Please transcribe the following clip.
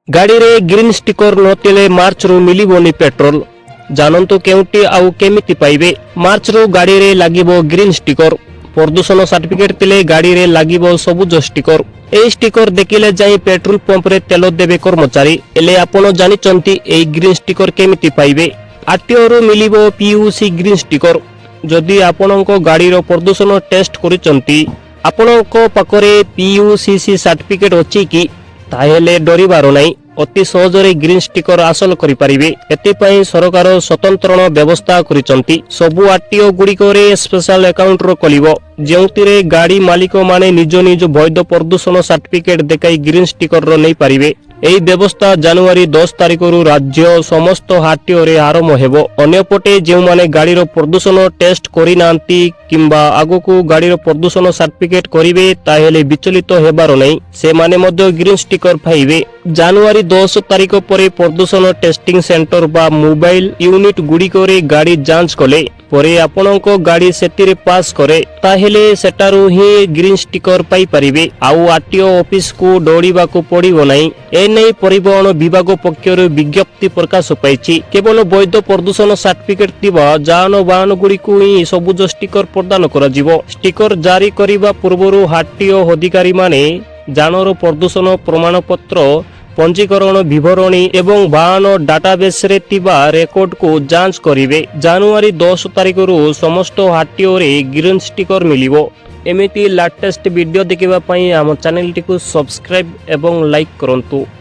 गाड़ी रे green sticker नथिले मार्च रु मिलिबोनी पेट्रोल जानंतु केउटी आउ केमिति पाइबे। मार्च रु गाड़ी रे लागिबो ग्रीन स्टिकर। प्रदूषण सर्टिफिकेट तिले गाड़ी रे लागिबो सबुज स्टिकर। ए स्टिकर देखिले जाई पेट्रोल पंप रे तेल देबे कर्मचारी। एले आपण जानिचंती ए ग्रीन स्टिकर केमिति पाइबे। आरटीओ रु मिलिबो पीयूसी ग्रीन स्टिकर। जदि आपणको गाड़ी रो प्रदूषण टेस्ट करिचंती आपणको पाखरे पीयूसीसी सर्टिफिकेट अछि कि ताहेले डरिबारो नाही। अति सहजरे ग्रीन स्टिकर हासिल करि परिबे। एतिपई सरकार स्वतंत्र व्यवस्था करिसंती। सबु आरटीओ गुड़िकरे स्पेशल अकाउंट रो खोलिबो जेउतिरे गाड़ी मालिक माने निज निज वैध प्रदूषण सर्टिफिकेट देखाई ग्रीन स्टिकर रो नै परिबे। एही व्यवस्था जनवरी 10 तारिख रु राज्य समस्त आरटीओ रे आरंभ हेबो। अन्यपटे जेउ माने गाड़ी रो प्रदूषण टेस्ट करि नांती किंबा आगोकू गाड़ी रो प्रदूषण सर्टिफिकेट करिवे ताहेले विचलित हेबारो नै। से माने मध्य ग्रीन स्टिकर पाइबे। जनवरी 10 तारिख परे प्रदूषण टेस्टिंग सेंटर बा मोबाइल यूनिट गुड़िकरे गाड़ी जांच कले परे आपणको गाड़ी सेतिरे पास करे ताहेले सेटारु ही ग्रीन स्टिकर पाई परिबे। आउ आरटीओ ऑफिस को दौड़ीबा को पड़िबो नाही। ए नै परिवहन विभाग पक्षरु विज्ञप्ति प्रकाश पाइछि। केवल वैध प्रदूषण सर्टिफिकेट थिबा जान वाहन गुडी को ही सबुज स्टिकर प्रदान करा जिवो। स्टिकर जारी करिबा पूर्वरु आरटीओ अधिकारी माने जानर प्रदूषण प्रमाण पत्र पंजीकरण विवरणी एवं वाहन डाटाबेस रे थिबा रेकॉर्ड को जांच करिवे। जनवरी 10 तारिख रु समस्त आरटीओ रे ग्रीन स्टिकर मिलिबो। एमिति लेटेस्ट वीडियो देखिबा पई हम चैनल टी को सब्सक्राइब एवं लाइक करंतु।